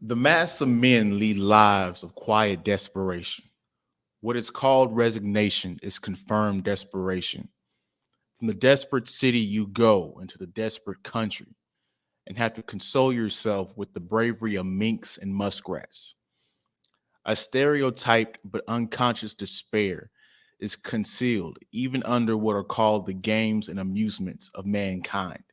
The mass of men lead lives of quiet desperation. What is called resignation is confirmed desperation. From the desperate city, you go into the desperate country and have to console yourself with the bravery of minks and muskrats. A stereotyped but unconscious despair is concealed even under what are called the games and amusements of mankind.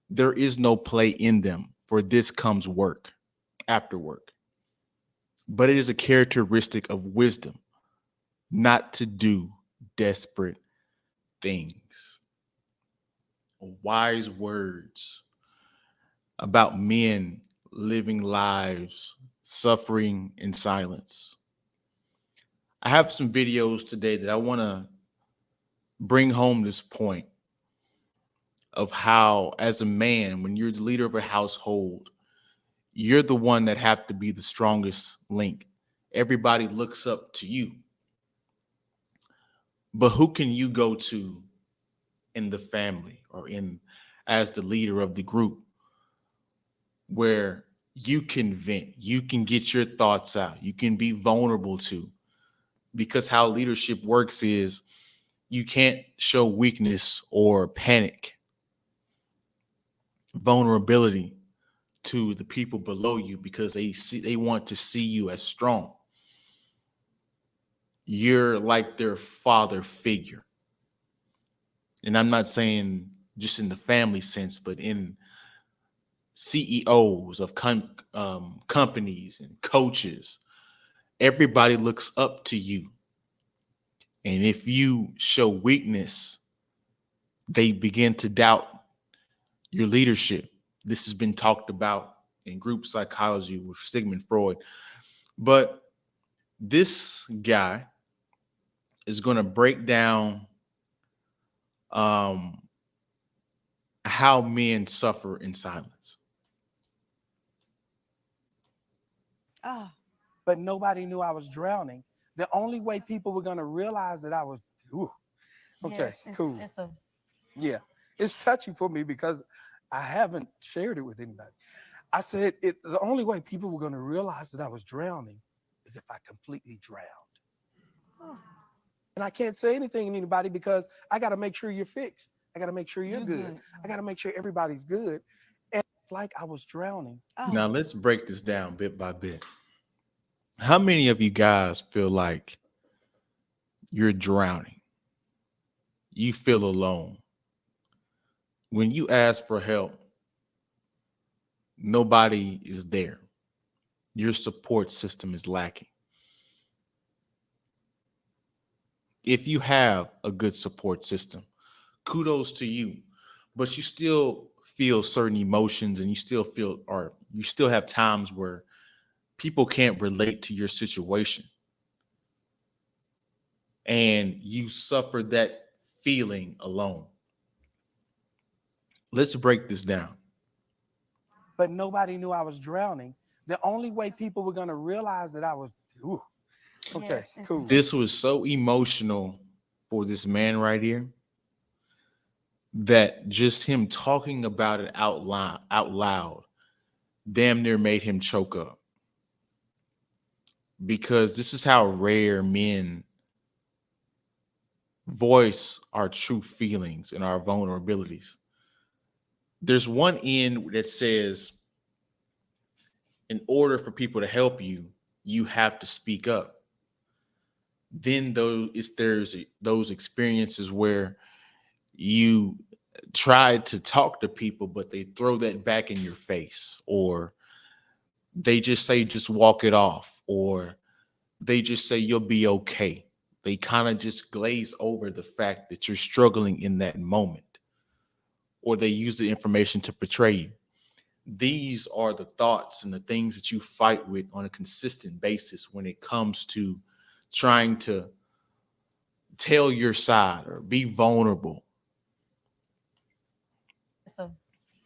There is no play in them, for this comes work after work. But it is a characteristic of wisdom not to do desperate things. Wise words about men living lives suffering in silence. I have some videos today that I want to bring home this point of how, as a man, when you're the leader of a household, you're the one that have to be the strongest link. Everybody looks up to you. But who can you go to in the family or in as the leader of the group where you can vent, you can get your thoughts out, you can be vulnerable to? Because how leadership works is you can't show weakness or panic, vulnerability to the people below you because they want to see you as strong. You're like their father figure. And I'm not saying just in the family sense, but in CEOs of companies and coaches. Everybody looks up to you. And if you show weakness, they begin to doubt your leadership. This has been talked about in group psychology with Sigmund Freud. But this guy is going to break down um, how men suffer in silence. Ah, but nobody knew I was drowning. The only way people were gonna realize that I was, ooh, okay, Yes, it's cool, it's a yeah. It's touchy for me because I haven't shared it with anybody. I said it. The only way people were gonna realize that I was drowning is if I completely drowned. oh, And I can't say anything to anybody because I got to make sure you're fixed. I got to make sure you're you good. good. I got to make sure everybody's good. And it's like I was drowning. Oh, Now, let's break this down bit by bit. How many of you guys feel like you're drowning? You feel alone. When you ask for help, nobody is there. Your support system is lacking. If you have a good support system, kudos to you. But you still feel certain emotions and you still feel, or you still have times where people can't relate to your situation and you suffer that feeling alone. Let's break this down. But nobody knew I was drowning. The only way people were going to realize that I was, ooh, okay, yes, cool. This was so emotional for this man right here that just him talking about it out loud damn near made him choke up, because this is how rare men voice our true feelings and our vulnerabilities. There's one end that says, in order for people to help you, you have to speak up. Then there's those experiences where you try to talk to people, but they throw that back in your face, or they just say, just walk it off, or they just say, you'll be okay. They kind of just glaze over the fact that you're struggling in that moment, or they use the information to portray you. These are the thoughts and the things that you fight with on a consistent basis when it comes to trying to tell your side or be vulnerable. it's a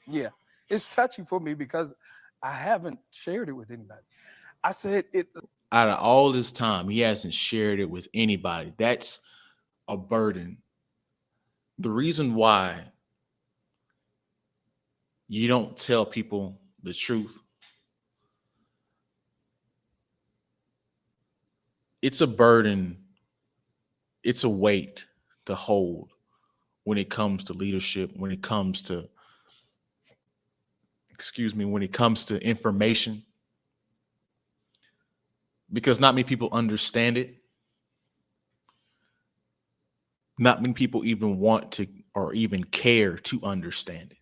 Yeah. It's touchy for me because I haven't shared it with anybody. I said it. Out of all this time, he hasn't shared it with anybody. That's a burden. The reason why you don't tell people the truth it's a burden, it's a weight to hold when it comes to leadership, when it comes to, when it comes to information, because not many people understand it. Not many people even want to or even care to understand it.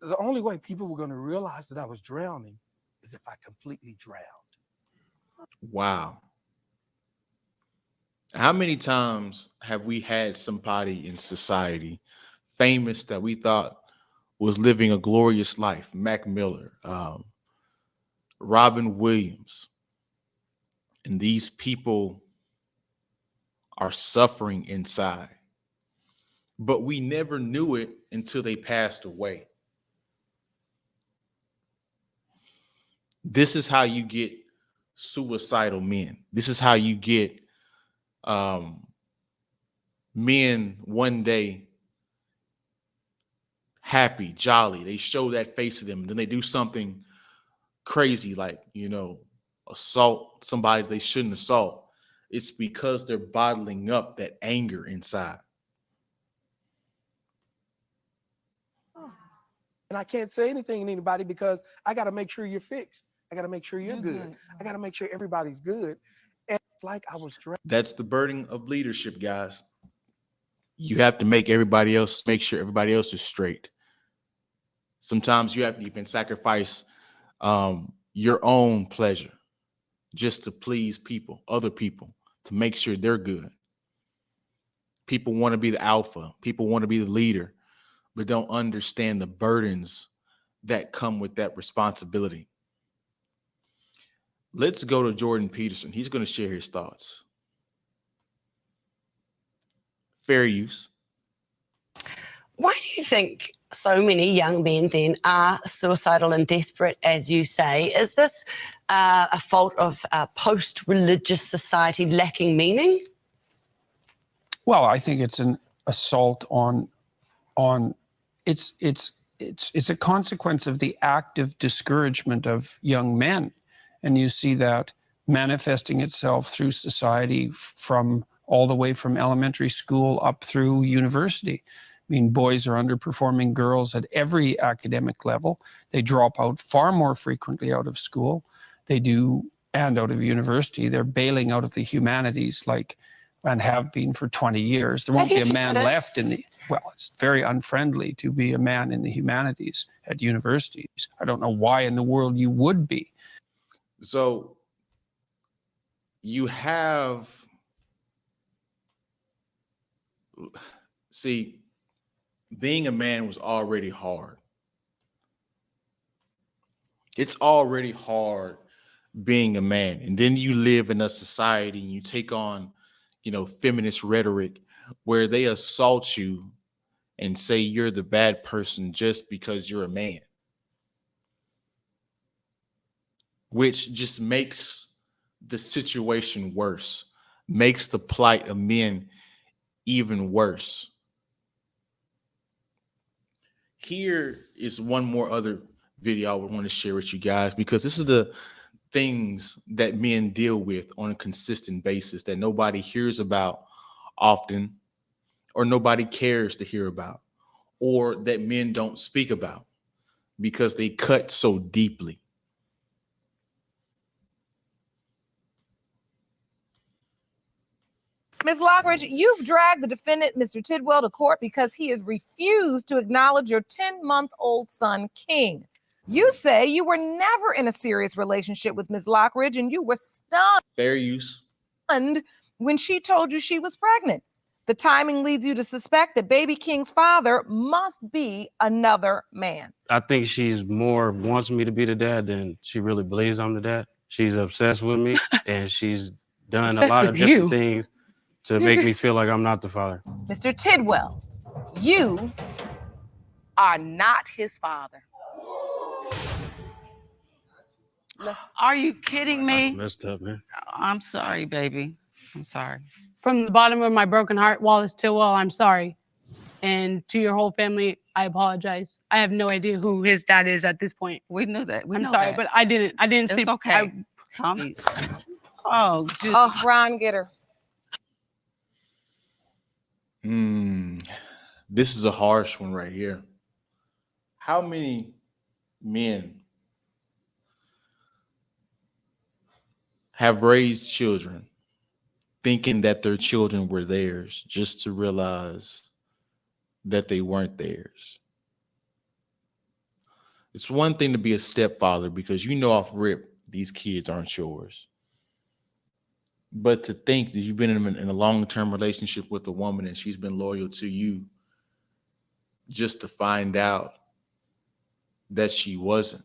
The only way people were going to realize that I was drowning is if I completely drowned. Wow. How many times have we had somebody in society famous that we thought was living a glorious life? Mac Miller, Robin Williams. And these people are suffering inside. But we never knew it until they passed away. This is how you get suicidal men. This is how you get men one day happy, jolly. They show that face to them. And then they do something crazy like, assault somebody they shouldn't assault. It's because they're bottling up that anger inside. And I can't say anything to anybody because I got to make sure you're fixed. I got to make sure you're good. I got to make sure everybody's good. And it's like I was drowning. That's the burden of leadership, guys. You have to make sure everybody else is straight. Sometimes you have to even sacrifice your own pleasure just to please people, other people, to make sure they're good. People want to be the alpha. People want to be the leader, but don't understand the burdens that come with that responsibility. Let's go to Jordan Peterson. He's going to share his thoughts. Fair use. Why do you think so many young men then are suicidal and desperate, as you say? Is this a fault of post-religious society lacking meaning? Well, I think it's an assault on it's a consequence of the active discouragement of young men. And you see that manifesting itself through society from all the way from elementary school up through university. I mean, boys are underperforming girls at every academic level. They drop out far more frequently out of school. They do, and out of university. They're bailing out of the humanities and have been for 20 years. There won't be a man left in the, well, it's very unfriendly to be a man in the humanities at universities. I don't know why in the world you would be. So you being a man was already hard. It's already hard being a man. And then you live in a society and you take on, feminist rhetoric where they assault you and say you're the bad person just because you're a man, which just makes the situation worse, makes the plight of men even worse. Here is one more other video I would want to share with you guys, because this is the things that men deal with on a consistent basis that nobody hears about often, or nobody cares to hear about, or that men don't speak about because they cut so deeply. Ms. Lockridge, you've dragged the defendant, Mr. Tidwell, to court because he has refused to acknowledge your 10-month-old son, King. You say you were never in a serious relationship with Ms. Lockridge, and you were stunned. Fair use. When she told you she was pregnant. The timing leads you to suspect that baby King's father must be another man. I think she's more wants me to be the dad than she really believes I'm the dad. She's obsessed with me, and she's done a lot of different things to make me feel like I'm not the father. Mr. Tidwell, you are not his father. Are you kidding me? That's messed up, man. I'm sorry, baby. I'm sorry. From the bottom of my broken heart, Wallace Tidwell, I'm sorry. And to your whole family, I apologize. I have no idea who his dad is at this point. We knew that. I'm sorry, but I didn't it's sleep. okay. Tommy. Oh, just, Oh, Ron, get her. This is a harsh one right here. How many men have raised children thinking that their children were theirs just to realize that they weren't theirs? It's one thing to be a stepfather because you know off rip these kids aren't yours. But to think that you've been in a long-term relationship with a woman and she's been loyal to you just to find out that she wasn't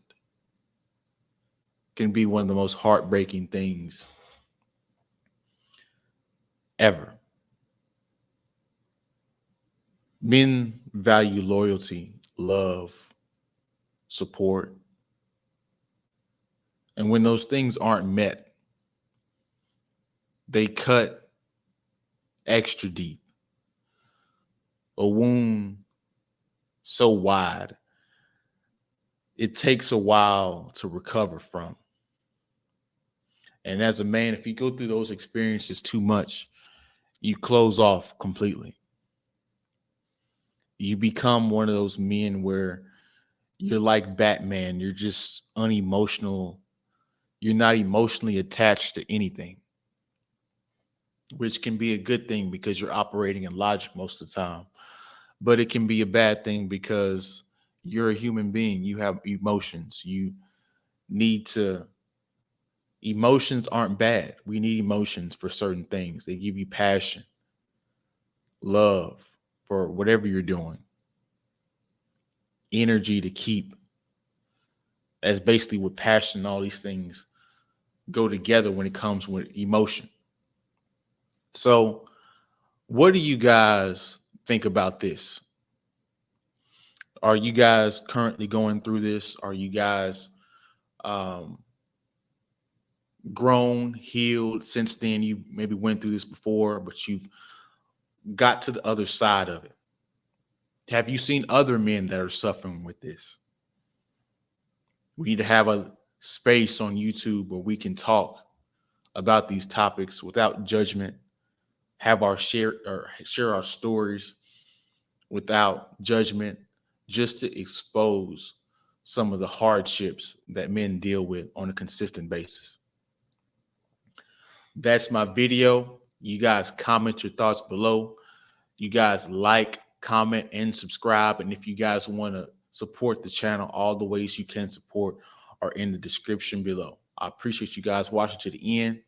can be one of the most heartbreaking things ever. Men value loyalty, love, support. And when those things aren't met, they cut extra deep. A wound so wide, it takes a while to recover from. And as a man, if you go through those experiences too much, you close off completely. You become one of those men where you're like Batman. You're just unemotional. You're not emotionally attached to anything, which can be a good thing because you're operating in logic most of the time. But it can be a bad thing because you're a human being. You have emotions. You need to. Emotions aren't bad. We need emotions for certain things. They give you passion, love for whatever you're doing, energy to keep. That's basically what passion and all these things go together when it comes with emotion. So, what do you guys think about this? Are you guys currently going through this? Are you guys grown, healed since then? You maybe went through this before, but you've got to the other side of it. Have you seen other men that are suffering with this? We need to have a space on YouTube where we can talk about these topics without judgment, have our share our stories without judgment, just to expose some of the hardships that men deal with on a consistent basis. That's my video. You guys comment your thoughts below. You guys like, comment, and subscribe. And if you guys want to support the channel, all the ways you can support are in the description below. I appreciate you guys watching to the end.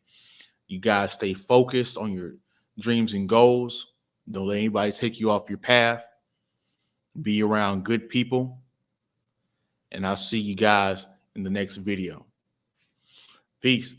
You guys stay focused on your dreams and goals. Don't let anybody take you off your path. Be around good people. And I'll see you guys in the next video. Peace.